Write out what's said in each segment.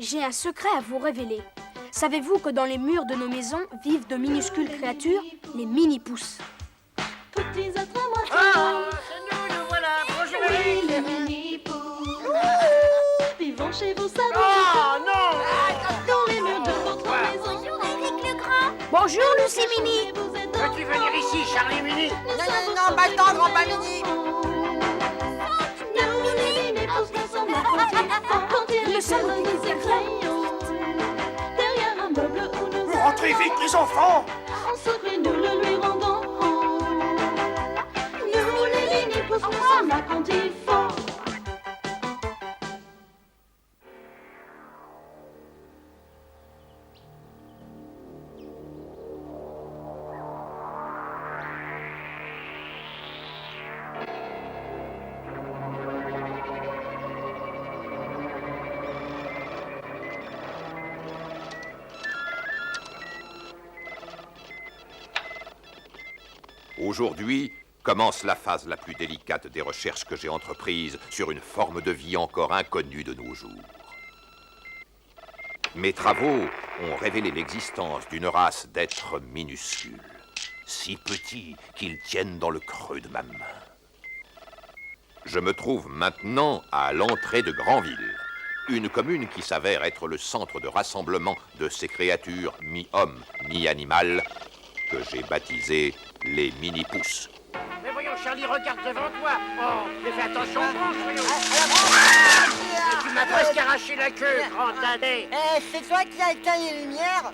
J'ai un secret à vous révéler. Savez-vous que dans les murs de nos maisons vivent de minuscules créatures, les mini-pousses? Petits êtres à moitié. C'est nous voilà. Bonjour. Oui, les mini-pousses. Vivons chez vous, ça Oh non. dans les murs de votre maison. Bonjour Eric le Grand. Bonjour Lucie Mini. Vous êtes Peux-tu venir ici, Charlie Mini? Non, pas le temps, grand-père Mini. Nous, les mini-pousses, nous sommes la petite quand il Le est seul seul, qui les crayons. Derrière un meuble où nous Rentrez vite, les enfants. en secret, nous le lui rendons. Nous, les mini-pousses, nous sommes là quand il faut. Aujourd'hui commence la phase la plus délicate des recherches que j'ai entreprises sur une forme de vie encore inconnue de nos jours. Mes travaux ont révélé l'existence d'une race d'êtres minuscules, si petits qu'ils tiennent dans le creux de ma main. Je me trouve maintenant à l'entrée de Granville, une commune qui s'avère être le centre de rassemblement de ces créatures mi-hommes, mi-animales que j'ai baptisées les mini-pousses. Mais voyons, Charlie, regarde devant toi. Oh, mais fais attention, branche, voyons. Mais tu m'as presque arraché la queue, grand dadais. C'est toi qui as éteint les lumières?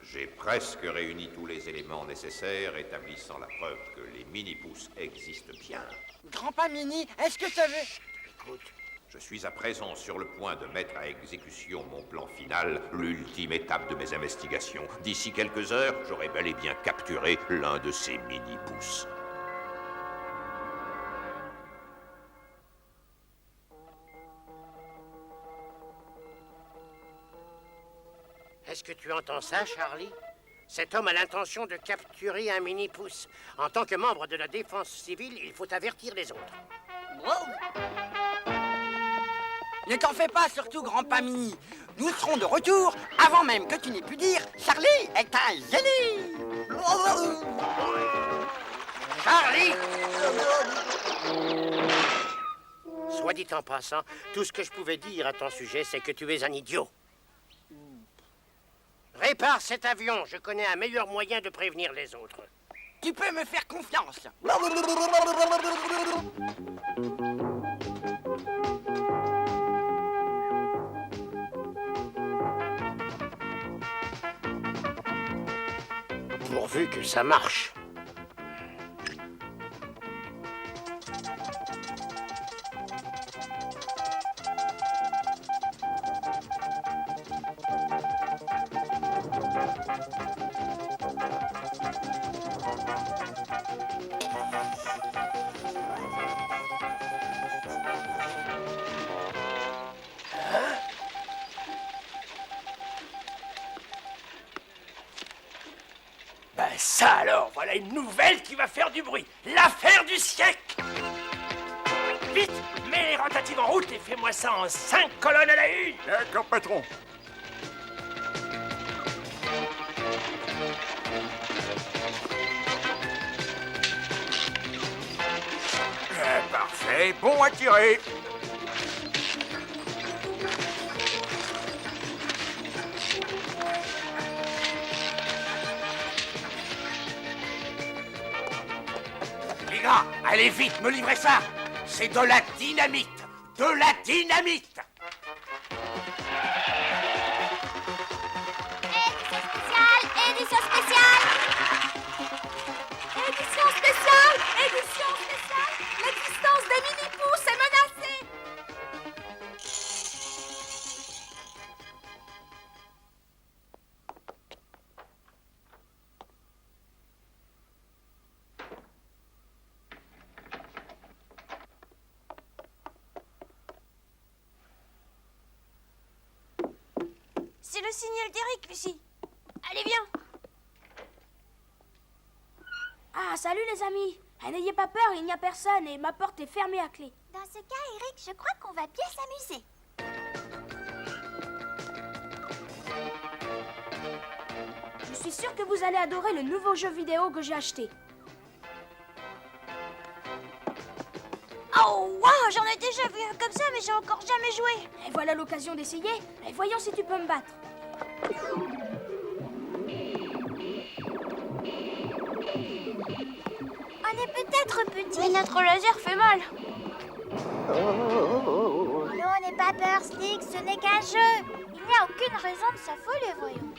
J'ai presque réuni tous les éléments nécessaires établissant la preuve que les mini-pousses existent bien. Grand-père Mini, est-ce que ça veut... Écoute, je suis à présent sur le point de mettre à exécution mon plan final, l'ultime étape de mes investigations. D'ici quelques heures, j'aurai bel et bien capturé l'un de ces mini-pousses. Est-ce que tu entends ça, Charlie? Cet homme a l'intention de capturer un mini-pouce. En tant que membre de la défense civile, il faut avertir les autres. Ne t'en fais pas, surtout, grand-père Mini. Nous serons de retour avant même que tu n'aies pu dire Charlie est un génie. Charlie! Soit dit en passant, tout ce que je pouvais dire à ton sujet, c'est que tu es un idiot. Répare cet avion, je connais un meilleur moyen de prévenir les autres. Tu peux me faire confiance. Pourvu que ça marche. Ben ça alors, voilà une nouvelle qui va faire du bruit. L'affaire du siècle. Vite, mets les rotatives en route et fais-moi ça en 5 colonnes à la une. D'accord, patron. Parfait, bon à tirer. Les gars, allez vite, me livrez ça. C'est de la dynamite. De la dynamite. Édition spéciale. Édition spéciale. Édition spéciale. L'existence des mini-pousses est menacée. C'est le signal d'Eric, Lucie. Allez, viens. Ah, salut les amis. N'ayez pas peur, il n'y a personne et ma porte est fermée à clé. Dans ce cas, Eric, je crois qu'on va bien s'amuser. Je suis sûre que vous allez adorer le nouveau jeu vidéo que j'ai acheté. Oh, wow, j'en ai déjà vu un comme ça, mais j'ai encore jamais joué. Et voilà l'occasion d'essayer. Et voyons si tu peux me battre. On est peut-être petit. Mais notre laser fait mal. Non, n'aie pas peur, Stick, ce n'est qu'un jeu. Il n'y a aucune raison de s'affoler, voyons.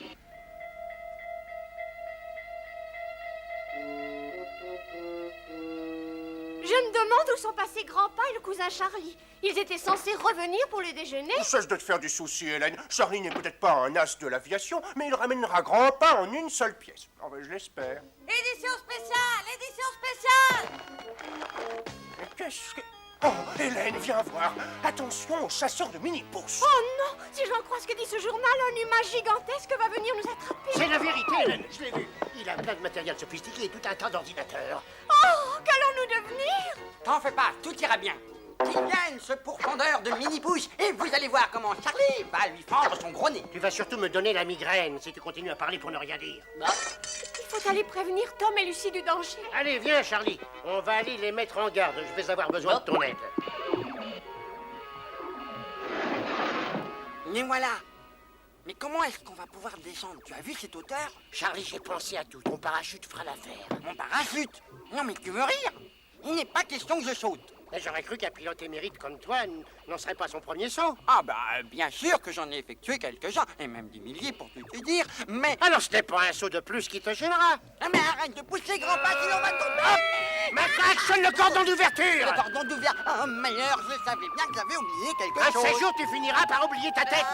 Je me demande où sont passés Grandpa et le cousin Charlie. Ils étaient censés revenir pour le déjeuner. Cesse de te faire du souci, Hélène. Charlie n'est peut-être pas un as de l'aviation, mais il ramènera Grandpa en une seule pièce. Oh, ben, je l'espère. Édition spéciale, édition spéciale. Mais qu'est-ce que... Oh, Hélène, viens voir. Attention aux chasseurs de mini-pouces. Oh non, si j'en crois ce que dit ce journal, un humain gigantesque va venir nous attraper. C'est la vérité, Hélène, je l'ai vu. Il a plein de matériel sophistiqué et tout un tas d'ordinateurs. Oh, qu'allons-nous devenir? T'en fais pas, tout ira bien. Qu'il vienne, ce pourfendeur de mini-pouces, et vous allez voir comment Charlie va lui fendre son gros nez. Tu vas surtout me donner la migraine si tu continues à parler pour ne rien dire. Il faut aller prévenir Tom et Lucie du danger. Allez, viens, Charlie. On va aller les mettre en garde. Je vais avoir besoin de ton aide. Mais voilà. Mais comment est-ce qu'on va pouvoir descendre? Tu as vu cette hauteur? Charlie, j'ai pensé à tout. Ton parachute fera l'affaire. Mon parachute? Non mais tu veux rire? Il n'est pas question que je saute. Mais j'aurais cru qu'un pilote émérite comme toi n'en serait pas son premier saut. Ah bah bien sûr que j'en ai effectué quelques-uns, et même des milliers pour tout te dire, mais... Alors ce n'est pas un saut de plus qui te gênera. Ah, mais arrête de pousser, grand-père, sinon on va tomber! Maintenant, actionne le cordon d'ouverture. Le cordon d'ouverture. Oh, meilleur, je savais bien que j'avais oublié quelque Un de chose. ces jours, tu finiras par oublier ta tête.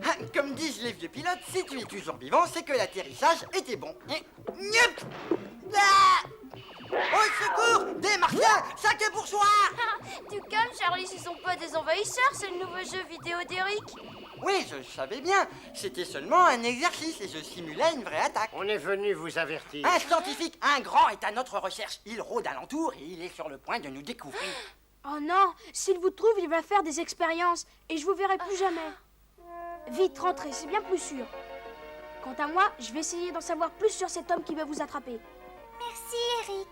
Ah, comme disent les vieux pilotes, si tu es toujours vivant, c'est que l'atterrissage était bon. Et... Nyep. Ah. Au secours! Des martiens! Sacré bourgeois! Du calme, Charlie, ce sont pas des envahisseurs, c'est le nouveau jeu vidéo d'Eric. Oui, je le savais bien. C'était seulement un exercice et je simulais une vraie attaque. On est venu vous avertir. Un scientifique, un grand, est à notre recherche. Il rôde alentour et il est sur le point de nous découvrir. Oh non, s'il vous trouve, il va faire des expériences et je vous verrai plus jamais. Vite, rentrez, c'est bien plus sûr. Quant à moi, je vais essayer d'en savoir plus sur cet homme qui va vous attraper. Merci, Eric.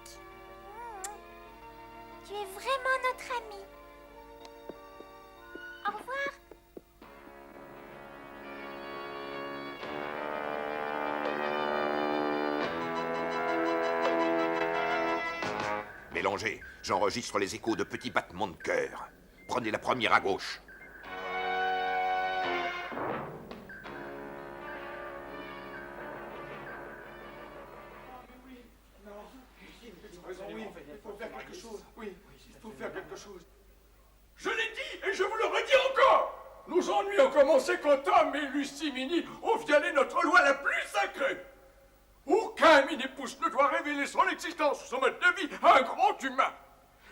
Tu es vraiment notre ami. Au revoir. Mélangez, j'enregistre les échos de petits battements de cœur. Prenez la première à gauche. Je l'ai dit et je vous le redis encore. Nos ennuis ont commencé quand Tom et Lucie Mini ont violé notre loi la plus sacrée. Aucun mini-pouce ne doit révéler son existence ou son mode de vie à un grand humain.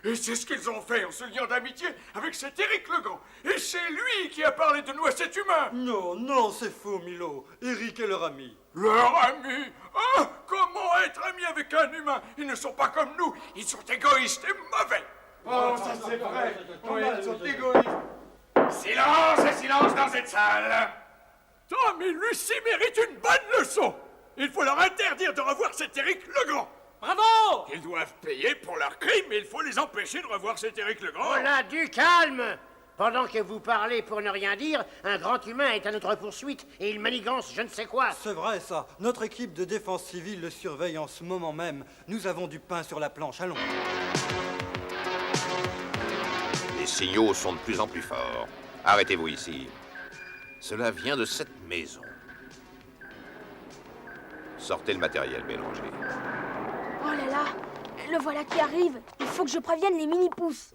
Et c'est ce qu'ils ont fait en se liant d'amitié avec cet Éric Legrand. Et c'est lui qui a parlé de nous à cet humain. Non, non, c'est faux, Milo. Eric est leur ami. Leur ami? Ah, comment être ami avec un humain? Ils ne sont pas comme nous. Ils sont égoïstes et mauvais. Oh, ça c'est vrai. Oui, ils sont égoïstes. Silence et silence dans cette salle. Tom et Lucie méritent une bonne leçon. Il faut leur interdire de revoir cet Éric Legrand. Bravo! Ils doivent payer pour leurs crimes, mais il faut les empêcher de revoir cet Éric Legrand. Oh là, du calme. Pendant que vous parlez pour ne rien dire, un grand humain est à notre poursuite et il manigance je ne sais quoi. C'est vrai, ça. Notre équipe de défense civile le surveille en ce moment même. Nous avons du pain sur la planche. Allons. Les signaux sont de plus en plus forts. Arrêtez-vous ici. Cela vient de cette maison. Sortez le matériel mélangé. Oh là là, le voilà qui arrive. Il faut que je prévienne les mini-pousses.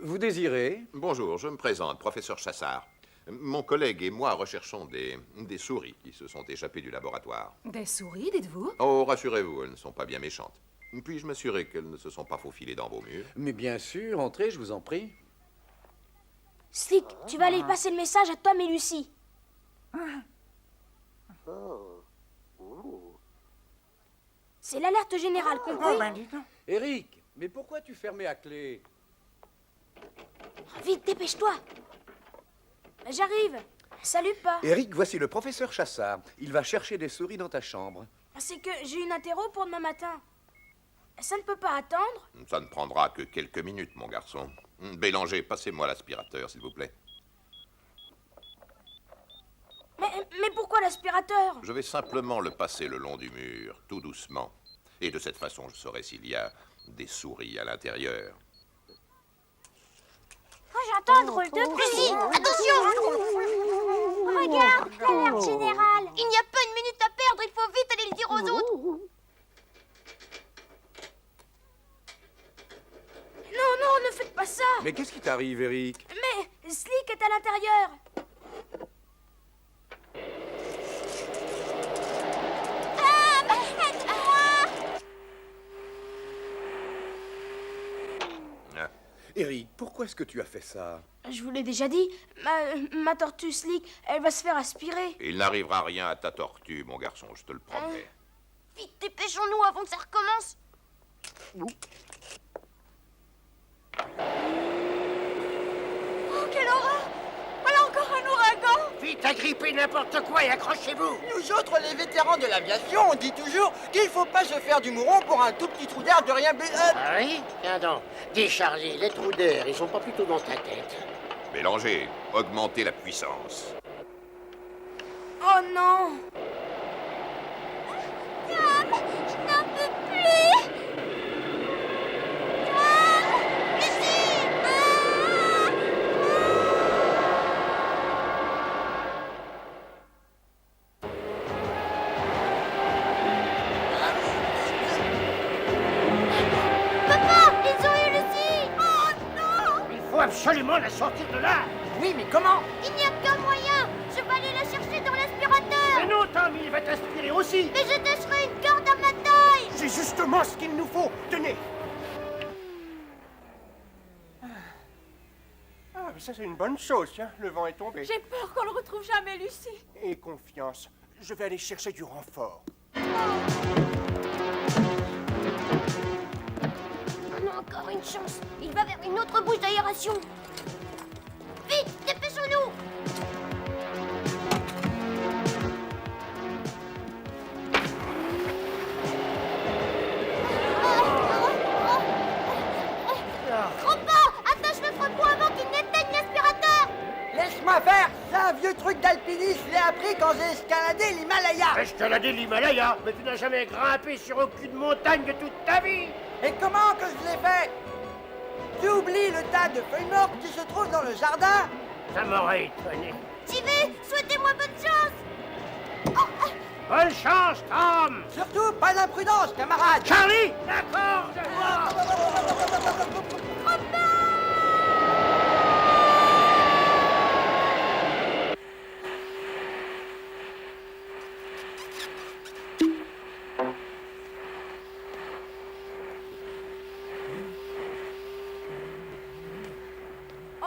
Vous désirez? Bonjour, je me présente, professeur Chassard. Mon collègue et moi recherchons des souris qui se sont échappées du laboratoire. Des souris, dites-vous? Oh, rassurez-vous, elles ne sont pas bien méchantes. Puis-je m'assurer qu'elles ne se sont pas faufilées dans vos murs? Mais bien sûr, entrez, je vous en prie. Slick, tu vas aller passer le message à Tom et Lucie. C'est l'alerte générale, compris? Eric, mais pourquoi tu fermais à clé? Vite, dépêche-toi. J'arrive. Salut, pas. Eric, voici le professeur Chassard. Il va chercher des souris dans ta chambre. C'est que j'ai une interro pour demain matin. Ça ne peut pas attendre? Ça ne prendra que quelques minutes, mon garçon. Bélanger, passez-moi l'aspirateur, s'il vous plaît. Mais pourquoi l'aspirateur? Je vais simplement le passer le long du mur, tout doucement. Et de cette façon, je saurai s'il y a des souris à l'intérieur. Oh, j'entends un drôle de bruit. Attention! Regarde, l'alerte générale. Il n'y a pas une minute à perdre, il faut vite aller le dire aux autres. Non, ne faites pas ça. Mais qu'est-ce qui t'arrive, Eric? Mais Slick est à l'intérieur. Eric, pourquoi est-ce que tu as fait ça? Je vous l'ai déjà dit, ma tortue Slick, elle va se faire aspirer. Il n'arrivera rien à ta tortue, mon garçon, je te le promets. Vite, dépêchons-nous avant que ça recommence. Oh, quelle horreur! Voilà encore un ouragan! Vite, agrippez n'importe quoi et accrochez-vous. Nous autres, les vétérans de l'aviation, on dit toujours qu'il ne faut pas se faire du mouron pour un tout petit trou d'air de rien. Ah oui? Tiens donc. Dis, Charlie, les trous d'air, ils sont pas plutôt dans ta tête? Bélanger, augmentez la puissance. Oh non. Tom, je n'en peux plus. Tom, Lucie. Papa, ils ont eu Lucie. Oh non. Il faut absolument la sortir de là. Oui, mais comment? Il n'y a qu'un moyen. Je vais aller la chercher dans l'aspirateur. Mais non, Tom, il va t'aspirer aussi. Mais je tâcherai une corde à ma taille. C'est justement ce qu'il nous faut. Tenez. Ah, mais ça c'est une bonne chose, tiens. Le vent est tombé. J'ai peur qu'on ne retrouve jamais Lucie. Et confiance. Je vais aller chercher du renfort. On a encore une chance. Il va vers une autre bouche d'aération. Vite, dépêchons-nous. Grand-père, attache le frein avant qu'il n'éteigne l'aspirateur. Laisse-moi faire. C'est un vieux truc d'alpiniste. Je l'ai appris quand j'ai escaladé l'Himalaya. Escalader l'Himalaya, mais tu n'as jamais grimpé sur aucune montagne de toute ta vie. Et comment que je l'ai fait? Tu oublies le tas de feuilles mortes qui se trouve dans le jardin? Ça m'aurait étonné. J'y vais, souhaitez-moi bonne chance. Bonne chance, Tom. Surtout, pas d'imprudence, camarade. Charlie, la corde.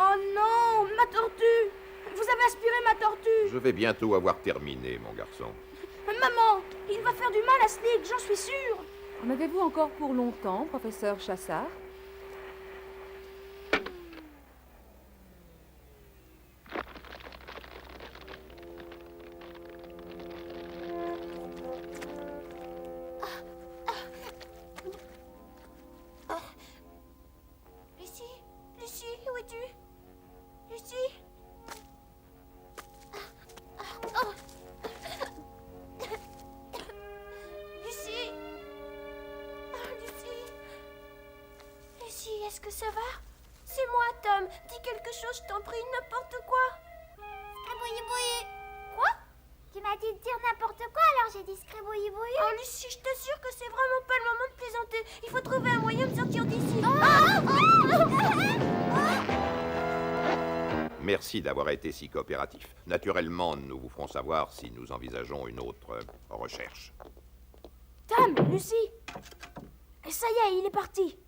Oh non, ma tortue. Vous avez aspiré ma tortue. Je vais bientôt avoir terminé, mon garçon. Maman, il va faire du mal à Slick, j'en suis sûre. En avez-vous encore pour longtemps, professeur Chassard? Lucie, où es-tu? Lucie? Lucie? Lucie, est-ce que ça va? C'est moi, Tom. Dis quelque chose, je t'en prie, n'importe quoi. Scribouille-bouille. Quoi? Tu m'as dit de dire n'importe quoi, alors j'ai dit scribouille-bouille. Oh, Lucie, je t'assure que c'est vraiment pas le moment de plaisanter. Il faut trouver un moyen de sortir d'ici. Merci d'avoir été si coopératif. Naturellement, nous vous ferons savoir si nous envisageons une autre recherche. Tom, Lucie. Et ça y est, il est parti.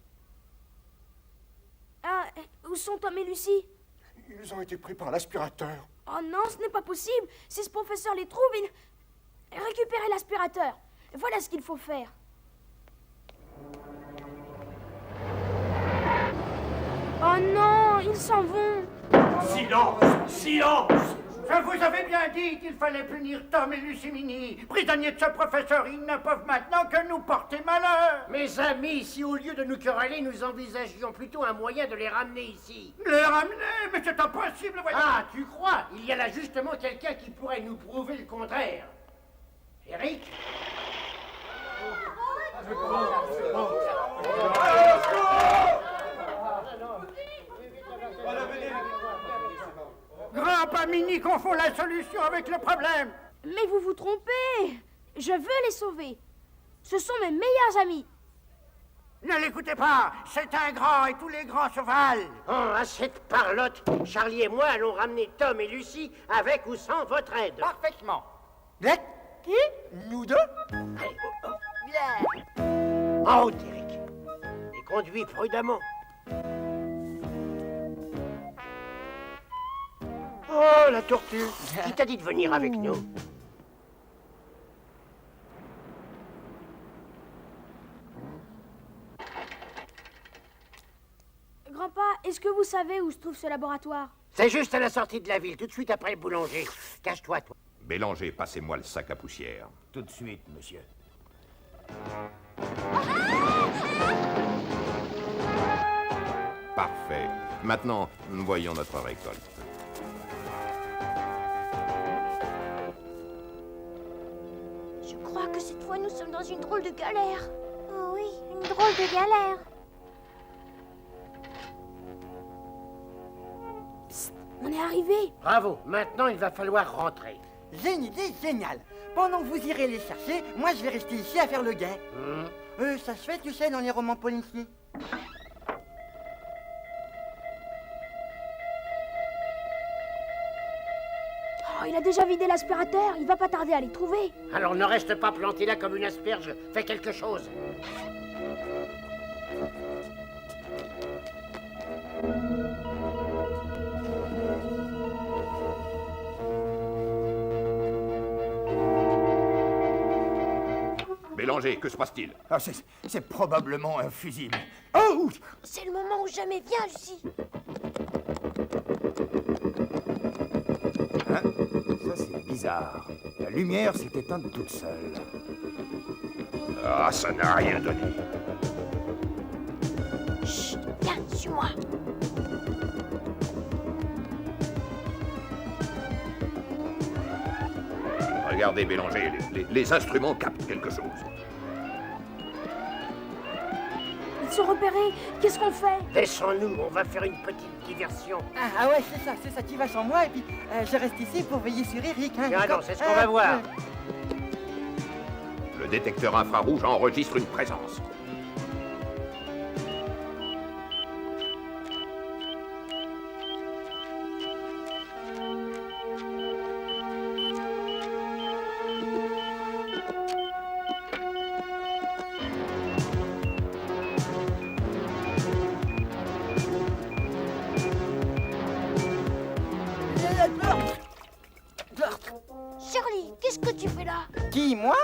Ah, où sont Tom et Lucie? Ils ont été pris par l'aspirateur. Oh non, ce n'est pas possible. Si ce professeur les trouve, il... Récupérez l'aspirateur. Voilà ce qu'il faut faire. Oh non, ils s'en vont. Silence! Silence! Je vous avais bien dit qu'il fallait punir Tom et Lucimini. Prisonniers de ce professeur, ils ne peuvent maintenant que nous porter malheur. Mes amis, si au lieu de nous quereller, nous envisagions plutôt un moyen de les ramener ici. Les ramener? Mais c'est impossible, voyons. Ah, tu crois? Il y a là justement quelqu'un qui pourrait nous prouver le contraire. Eric? Grand Mini confond la solution avec le problème. Mais vous vous trompez. Je veux les sauver. Ce sont mes meilleurs amis. Ne l'écoutez pas, c'est un grand et tous les grands se valent. Oh, à cette parlotte, Charlie et moi allons ramener Tom et Lucie avec ou sans votre aide. Parfaitement. Qui? Nous deux? En route, Eric. Et conduis prudemment. Oh, la tortue. Qui t'a dit de venir avec nous? Grand-papa, est-ce que vous savez où se trouve ce laboratoire? C'est juste à la sortie de la ville, tout de suite après le boulanger. Cache-toi, toi. Bélanger, passez-moi le sac à poussière. Tout de suite, monsieur. Parfait. Maintenant, voyons notre récolte. Je crois que cette fois, nous sommes dans une drôle de galère. Oh oui, une drôle de galère. Psst, on est arrivé. Bravo, maintenant il va falloir rentrer. J'ai une idée géniale. Pendant que vous irez les chercher, moi je vais rester ici à faire le guet. Ça se fait, tu sais, dans les romans policiers. Oh, il a déjà vidé l'aspirateur. Il va pas tarder à les trouver. Alors ne reste pas planté là comme une asperge. Fais quelque chose. Bélanger, que se passe-t-il? Ah, c'est probablement un fusible. Oh! C'est le moment où jamais viens, Lucie. Hein? Ça, c'est bizarre. La lumière s'est éteinte toute seule. Ah, ça n'a rien donné. Chut, viens, suis-moi. Regardez, Bélanger, les instruments captent quelque chose. Ils sont repérés. Qu'est-ce qu'on fait? Laissons-nous, on va faire une petite diversion. Ah ouais, c'est ça, tu vas sans moi et puis je reste ici pour veiller sur Eric. Hein, Ah non, c'est ce qu'on va voir. Le détecteur infrarouge enregistre une présence. Charlie, qu'est-ce que tu fais là? Qui, moi?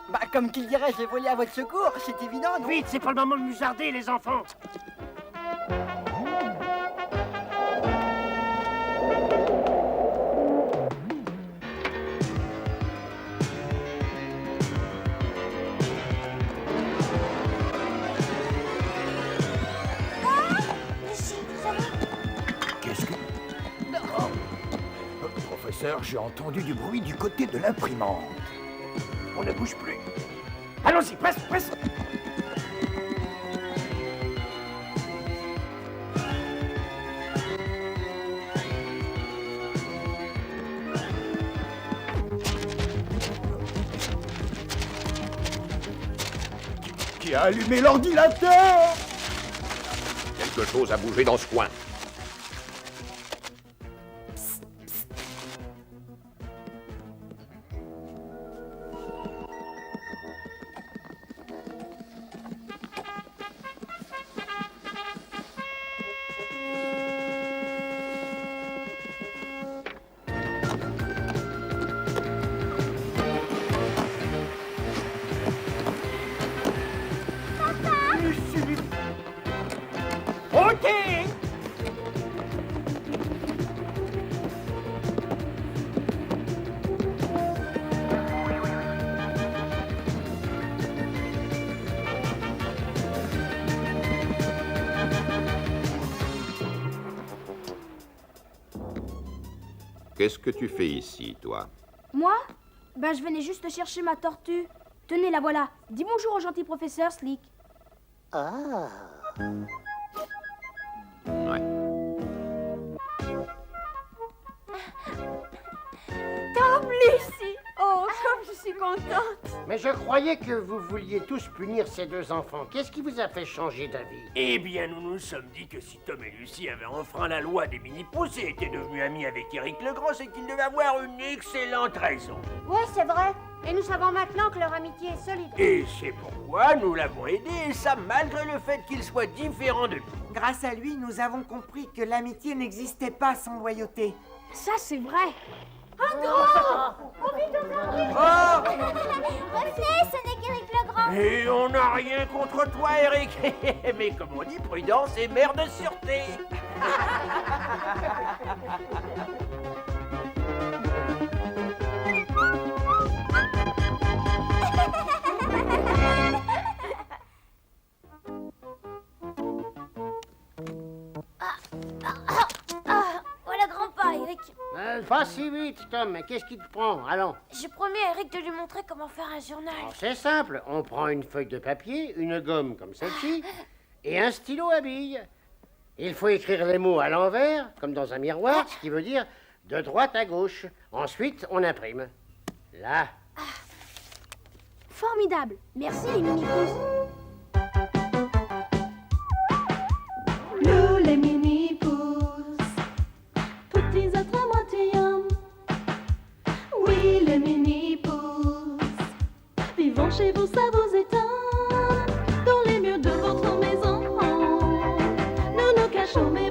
Bah, comme qui dirait, j'ai volé à votre secours, c'est évident, non? Vite, c'est pas le moment de musarder, les enfants. Lucie, ça va? Qu'est-ce que... Oh. Professeur, j'ai entendu du bruit du côté de l'imprimante. On ne bouge plus. Allons-y, presse, presse. Qui a allumé l'ordinateur? Quelque chose a bougé dans ce coin. côté. Qu'est-ce que tu fais ici, toi? Moi? Ben, je venais juste chercher ma tortue. Tenez, la voilà. Dis bonjour au gentil professeur, Slick. Ah. Ouais. Tom, Lucie! Oh, comme je suis contente! Mais je croyais que vous vouliez tous punir ces deux enfants. Qu'est-ce qui vous a fait changer d'avis? Eh bien, nous nous sommes dit que si Tom et Lucie avaient enfreint la loi des mini-pousses et étaient devenus amis avec Éric Legrand, c'est qu'ils devaient avoir une excellente raison. Oui, c'est vrai. Et nous savons maintenant que leur amitié est solide. Et c'est pourquoi nous l'avons aidé, et ça malgré le fait qu'il soit différent de nous. Grâce à lui, nous avons compris que l'amitié n'existait pas sans loyauté. Ça, c'est vrai. Revenez, ce n'est qu'Éric Legrand. Et on n'a rien contre toi, Eric. Mais comme on dit, prudence est mère de sûreté. Voilà grand pas, Eric. Pas si vite, Tom. Mais qu'est-ce qui te prend? Allons. J'ai promis à Eric de lui montrer comment faire un journal. Alors, c'est simple. On prend une feuille de papier, une gomme comme celle-ci, et un stylo à billes. Il faut écrire les mots à l'envers, comme dans un miroir, ce qui veut dire de droite à gauche. Ensuite, on imprime. Là. Formidable. Merci, les mini-pousses. Nous les mini-pousses, petits êtres à moitié hommes. Oui, les mini-pousses, vivons chez vous, ça vous étonne. Dans les murs de votre maison, nous nous cachons, mais